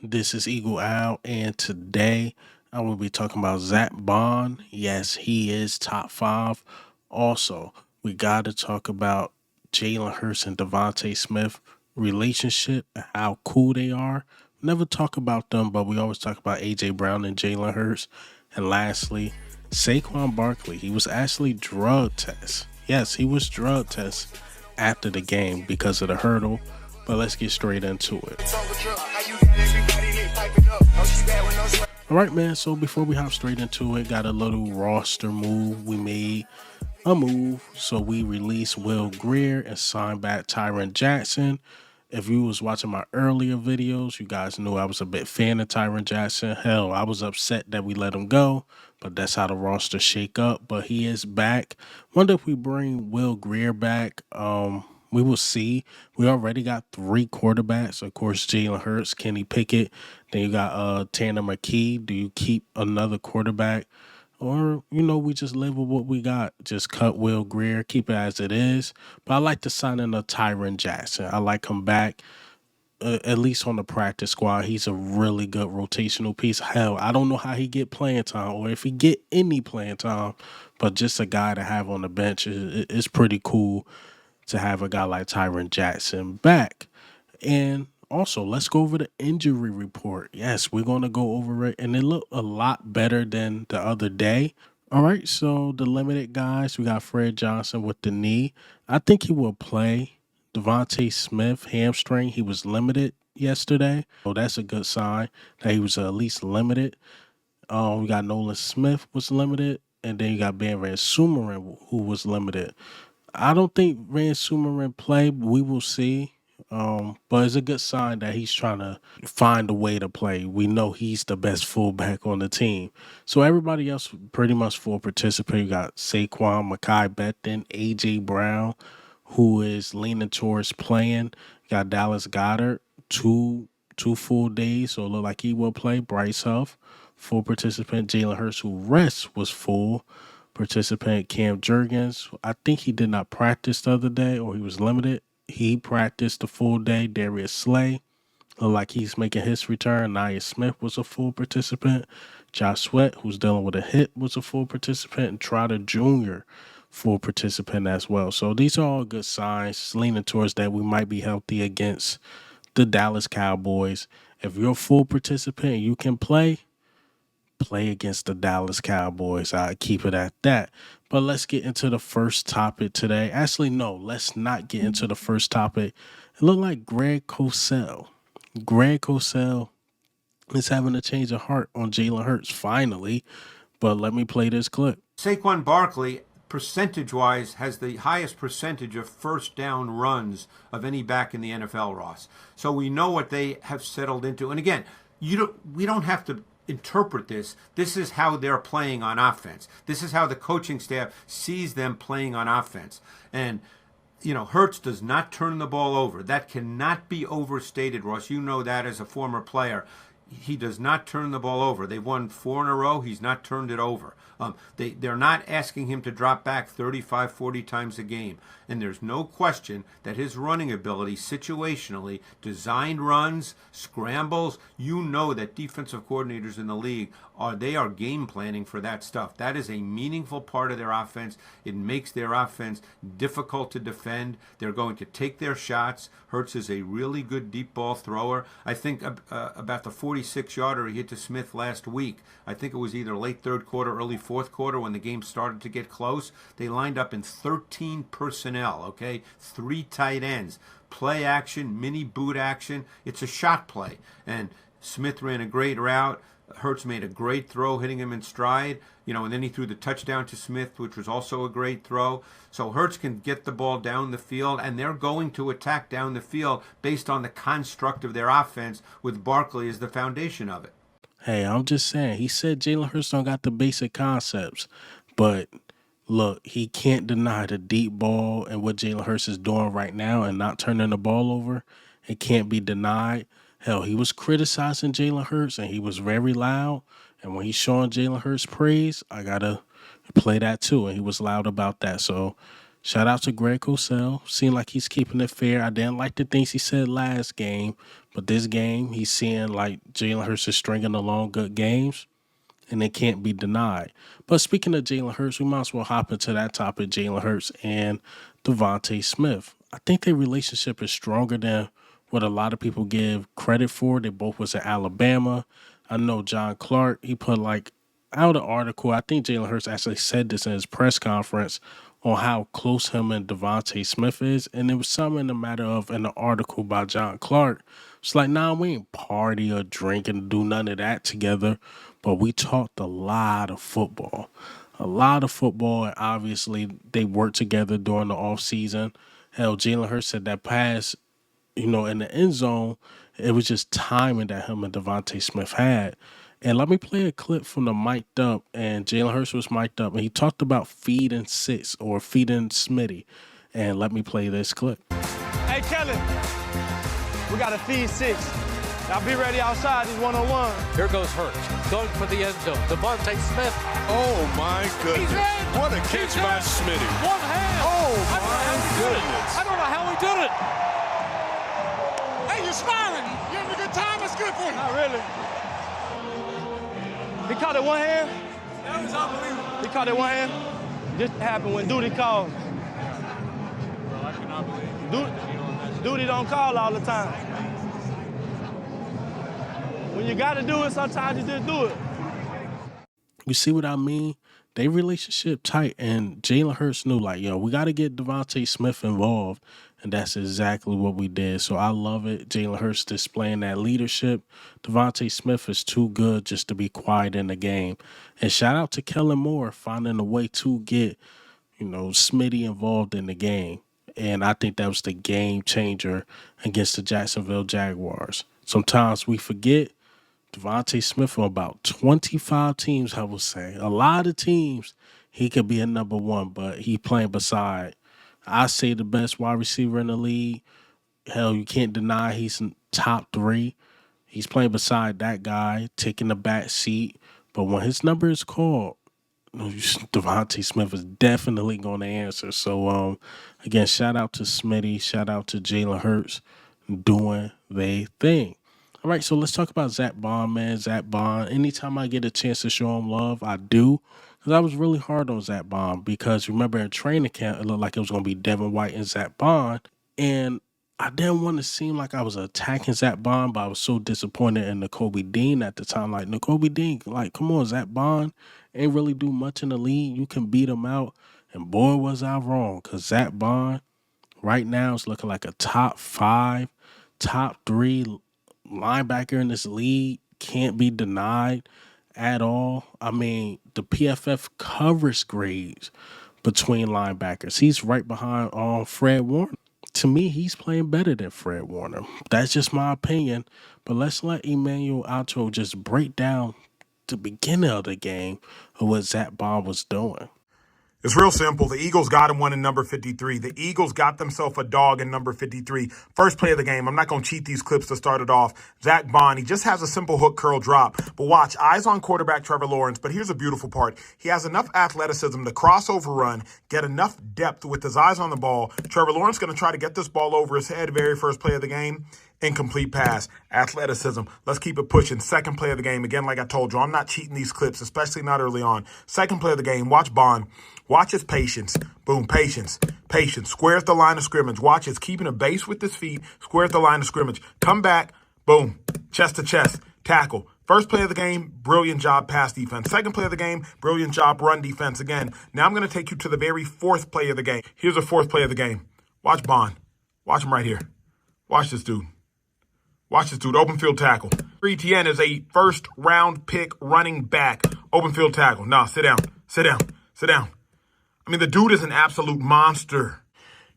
This is Eagle Owl, and today I will be talking about Zack Baun. Yes, he is top five. Also, we got to talk about Jalen Hurts and Devontae Smith relationship and how cool they are. Never talk about them, but we always talk about AJ Brown and Jalen Hurts. And lastly, Saquon Barkley. He was actually drug test. Yes, he was drug test after the game because of the hurdle. But let's get straight into it. All right, man. So before we hop straight into it, got a little roster move. We made a move. So we released Will Greer and signed back Tyron Jackson. If you was watching my earlier videos, you guys knew I was a big fan of Tyron Jackson. Hell, I was upset that we let him go, but that's how the roster shake up. But he is back. Wonder if we bring Will Greer back. We will see. We already got three quarterbacks. Of course, Jalen Hurts, Kenny Pickett. Then you got Tanner McKee. Do you keep another quarterback? Or, we just live with what we got. Just cut Will Greer, keep it as it is. But I like to sign in a Tyron Jackson. I like him back, at least on the practice squad. He's a really good rotational piece. Hell, I don't know how he get playing time or if he get any playing time, but just a guy to have on the bench is pretty cool to have a guy like Tyron Jackson back. And also, let's go over the injury report. Yes, we're going to go over it, and it looked a lot better than the other day. All right, so the limited guys, we got Fred Johnson with the knee. I think he will play. Devontae Smith, hamstring, he was limited yesterday. So that's a good sign that he was at least limited. We got Nolan Smith was limited, and then you got Ben Van Sumeren who was limited. I don't think Van Sumeren play. We will see. But it's a good sign that he's trying to find a way to play. We know he's the best fullback on the team. So everybody else pretty much full participant. You got Saquon, Mekhi Becton, AJ Brown, who is leaning towards playing. You got Dallas Goddard, two full days, so it look like he will play. Bryce Huff, full participant. Jalen Hurts, who rest was full participant. Cam Jurgens, I think he did not practice the other day or he was limited. He practiced the full day. Darius Slay looked like he's making his return. Nia Smith was a full participant. Josh Sweat, who's dealing with a hip, was a full participant. And Trotter Jr., full participant as well. So these are all good signs leaning towards that we might be healthy against the Dallas Cowboys. If you're a full participant and you can play against the Dallas Cowboys. I keep it at that. But let's get into the first topic today. Actually, no, let's not get into the first topic. It looked like Greg Cosell. Greg Cosell is having a change of heart on Jalen Hurts finally. But let me play this clip. Saquon Barkley, percentage-wise, has the highest percentage of first down runs of any back in the NFL, Ross. So we know what they have settled into. And again, we don't have to interpret this. This is how they're playing on offense. This is how the coaching staff sees them playing on offense. And Hurts does not turn the ball over. That cannot be overstated, Ross. You know that as a former player. He does not turn the ball over. They've won 4 in a row. He's not turned it over. They're not asking him to drop back 35, 40 times a game. And there's no question that his running ability situationally, designed runs, scrambles, you know that defensive coordinators in the league they are game planning for that stuff. That is a meaningful part of their offense. It makes their offense difficult to defend. They're going to take their shots. Hurts is a really good deep ball thrower. I think about the 46-yarder he hit to Smith last week. I think it was either late third quarter, early fourth quarter when the game started to get close. They lined up in 13 personnel, okay? 3 tight ends. Play action, mini boot action. It's a shot play. And Smith ran a great route. Hurts made a great throw, hitting him in stride, and then he threw the touchdown to Smith, which was also a great throw. So Hurts can get the ball down the field, and they're going to attack down the field based on the construct of their offense with Barkley as the foundation of it. Hey, I'm just saying, he said Jalen Hurts don't got the basic concepts, but look, he can't deny the deep ball and what Jalen Hurts is doing right now and not turning the ball over. It can't be denied. Hell, he was criticizing Jalen Hurts and he was very loud. And when he's showing Jalen Hurts praise, I got to play that too. And he was loud about that. So shout out to Greg Cosell. Seemed like he's keeping it fair. I didn't like the things he said last game, But this game, he's seeing like Jalen Hurts is stringing along good games, and it can't be denied. But speaking of Jalen Hurts, we might as well hop into that topic, Jalen Hurts and Devontae Smith. I think their relationship is stronger than what a lot of people give credit for. They both was at Alabama. I know John Clark, he put like out an article. I think Jalen Hurts actually said this in his press conference on how close him and Devontae Smith is. And it was something in the matter of in the article by John Clark. It's like, nah, we ain't party or drink and do none of that together. But we talked a lot of football. A lot of football, and obviously they worked together during the offseason. Hell, Jalen Hurts said that pass, in the end zone, it was just timing that him and Devontae Smith had. And let me play a clip from the mic'd up, and Jalen Hurts was mic'd up, and he talked about feeding six or feeding Smitty. And let me play this clip. Hey, Kelly, we got to feed six. Now be ready outside these one-on-one. Here goes Hurts, going for the end zone. Devontae Smith. Oh, my goodness. What a catch by Smitty. One hand. Oh, my goodness. I don't know how he did it. Hey, you're smiling. You having a good time? That's good for you. Not really. He caught it one hand. That was unbelievable. He caught it one hand. This happened when Duty called. Well, I cannot believe Duty don't call all the time. When you got to do it, sometimes you just do it. You see what I mean? They relationship tight, and Jalen Hurts knew, like, we got to get Devontae Smith involved, and that's exactly what we did. So I love it. Jalen Hurts displaying that leadership. Devontae Smith is too good just to be quiet in the game. And shout out to Kellen Moore finding a way to get, Smitty involved in the game. And I think that was the game changer against the Jacksonville Jaguars. Sometimes we forget Devontae Smith on about 25 teams, I would say. A lot of teams, he could be a number one, but he playing beside, I say, the best wide receiver in the league. Hell, you can't deny he's in top 3. He's playing beside that guy, taking the back seat. But when his number is called, Devontae Smith is definitely going to answer. So, again, shout out to Smitty. Shout out to Jalen Hurts doing their thing. All right, so let's talk about Zack Baun, man. Zack Baun, anytime I get a chance to show him love, I do. Because I was really hard on Zack Baun because, remember, in training camp, it looked like it was going to be Devin White and Zack Baun. And I didn't want to seem like I was attacking Zack Baun, but I was so disappointed in Nakobe Dean at the time. Like, Nakobe Dean, like, come on, Zack Baun ain't really do much in the league. You can beat him out. And boy, was I wrong, because Zack Baun right now is looking like a top 5, top 3 linebacker in this league, can't be denied at all. I mean, the PFF coverage grades between linebackers, he's right behind Fred Warner. To me, he's playing better than Fred Warner. That's just my opinion. But let's let Emmanuel Acho just break down the beginning of the game of what Zack Baun was doing. It's real simple. The Eagles got him one in number 53. The Eagles got themselves a dog in number 53. First play of the game. I'm not going to cheat these clips to start it off. Zack Baun, he just has a simple hook curl drop. But watch, eyes on quarterback Trevor Lawrence. But here's the beautiful part. He has enough athleticism to crossover run, get enough depth with his eyes on the ball. Trevor Lawrence going to try to get this ball over his head very first play of the game. Incomplete pass, athleticism. Let's keep it pushing. Second play of the game. Again, like I told you, I'm not cheating these clips, especially not early on. Second play of the game. Watch Baun. Watch his patience. Boom, patience. Patience. Squares the line of scrimmage. Watch his keeping a base with his feet. Squares the line of scrimmage. Come back. Boom. Chest to chest. Tackle. First play of the game, brilliant job pass defense. Second play of the game, brilliant job run defense again. Now I'm going to take you to the very fourth play of the game. Here's the fourth play of the game. Watch Baun. Watch him right here. Watch this dude. Watch this dude. Open field tackle. Etienne is a first-round pick running back. Open field tackle. Nah, sit down. Sit down. Sit down. I mean, the dude is an absolute monster.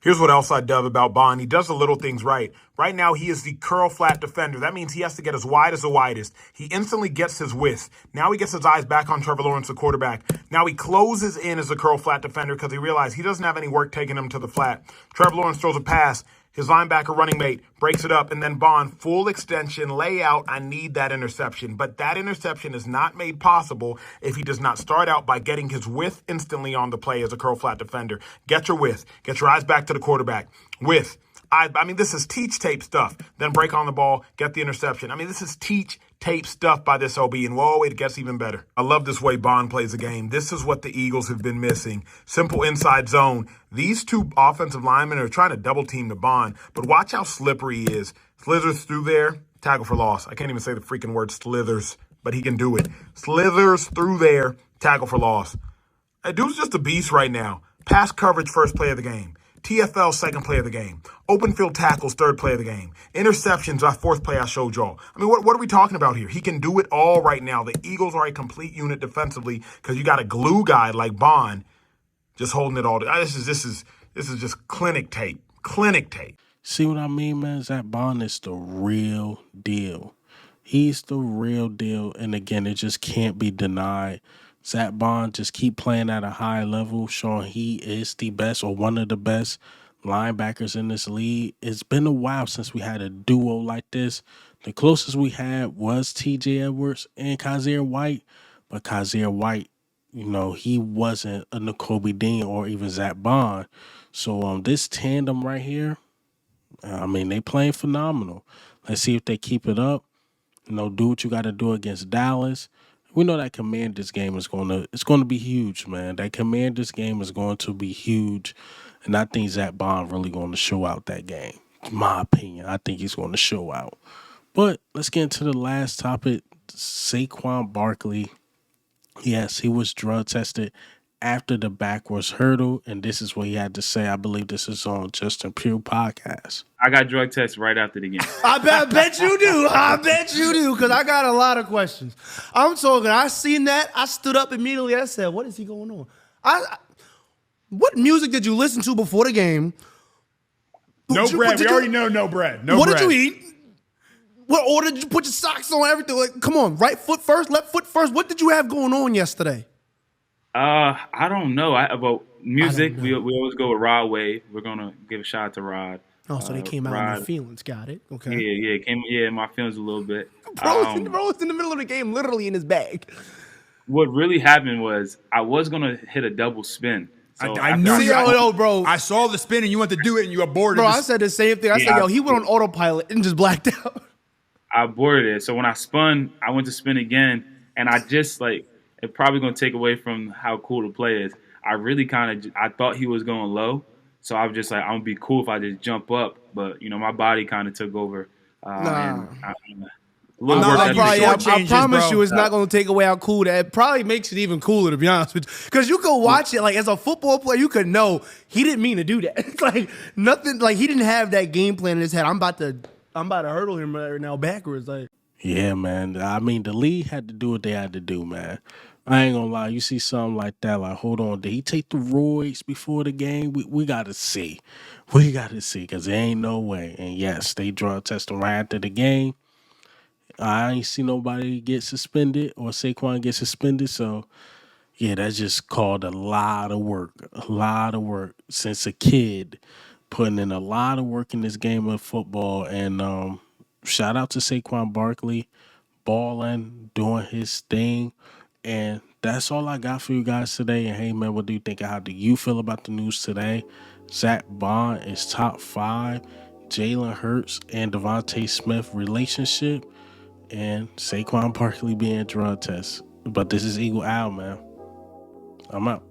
Here's what else I dub about Baun. He does the little things right. Right now, he is the curl flat defender. That means he has to get as wide as the widest. He instantly gets his width. Now he gets his eyes back on Trevor Lawrence, the quarterback. Now he closes in as a curl flat defender because he realized he doesn't have any work taking him to the flat. Trevor Lawrence throws a pass. His linebacker running mate breaks it up, and then Baun, full extension, layout, I need that interception. But that interception is not made possible if he does not start out by getting his width instantly on the play as a curl flat defender. Get your width. Get your eyes back to the quarterback. Width. I mean, this is teach tape stuff. Then break on the ball, get the interception. I mean, this is teach tape stuff by this OB. And whoa, it gets even better. I love this way Baun plays the game. This is what the Eagles have been missing. Simple inside zone. These two offensive linemen are trying to double team to Baun, but watch how slippery he is. Slithers through there, tackle for loss. I can't even say the freaking word slithers, but he can do it. Slithers through there, tackle for loss. That dude's just a beast right now. Pass coverage, first play of the game. TFL, second play of the game. Open field tackles, third play of the game. Interceptions, our fourth play I showed y'all. I mean, what are we talking about here? He can do it all right now. The Eagles are a complete unit defensively because you got a glue guy like Baun just holding it all. This is just clinic tape. Clinic tape. See what I mean, man? Zack Baun is the real deal. He's the real deal. And again, it just can't be denied. Zack Baun just keep playing at a high level, showing he is the best or one of the best linebackers in this league. It's been a while since we had a duo like this. The closest we had was T.J. Edwards and Kyzir White, but Kyzir White, you know, he wasn't a Nakobe Dean or even Zack Baun. So this tandem right here, I mean, they playing phenomenal. Let's see if they keep it up. You know, do what you got to do against Dallas. We know that Commanders game is going to be huge, man. That Commanders game is going to be huge, and I think Zack Baun really going to show out that game. In my opinion, I think he's going to show out. But let's get into the last topic. Saquon Barkley. Yes, he was drug tested after the backwards hurdle, and this is what he had to say. I believe this is on Justin Pugh podcast. I got drug tested right after the game. I bet you do. I bet you do, because I got a lot of questions. I'm talking. I seen that. I stood up immediately. I said, "What is he going on?" What music did you listen to before the game? No bread. We already know no bread. What did you eat? What order did you put your socks on? Everything. Like, come on, right foot first, left foot first. What did you have going on yesterday? I don't know. About music, we always go with Rod Wave. We're gonna give a shout out to Rod. Oh, so they came out in their feelings. Got it. Okay. Yeah, came in my feelings a little bit. Bro's in the middle of the game, literally in his bag. What really happened was I was gonna hit a double spin. So I knew you. Bro. I saw the spin and you went to do it and you aborted. Bro, I said the same thing. I said, he went on autopilot and just blacked out. I aborted it. So when I spun, I went to spin again, and I just it's probably gonna take away from how cool the play is. I really I thought he was going low, so I was just like, I'm gonna be cool if I just jump up, but my body kind of took over. I promise you, it's not going to take away how cool that. It probably makes it even cooler, to be honest with you, because you could watch it like as a football player, you could know he didn't mean to do that. It's like nothing. Like he didn't have that game plan in his head. I'm about to hurdle him right now backwards. Like, yeah, man. I mean, the league had to do what they had to do, man. I ain't gonna lie. You see something like that, like, hold on, did he take the roids before the game? We gotta see. We gotta see, because there ain't no way. And yes, they drug tested right after the game. I ain't see nobody get suspended or Saquon get suspended. So, yeah, that's just called a lot of work. A lot of work since a kid, putting in a lot of work in this game of football. And shout out to Saquon Barkley, balling, doing his thing. And that's all I got for you guys today. And hey, man, what do you think? How do you feel about the news today? Zack Baun is top 5. Jalen Hurts and Devontae Smith relationship. And Saquon Barkley being drug test. But this is Eagle Al, man. I'm out.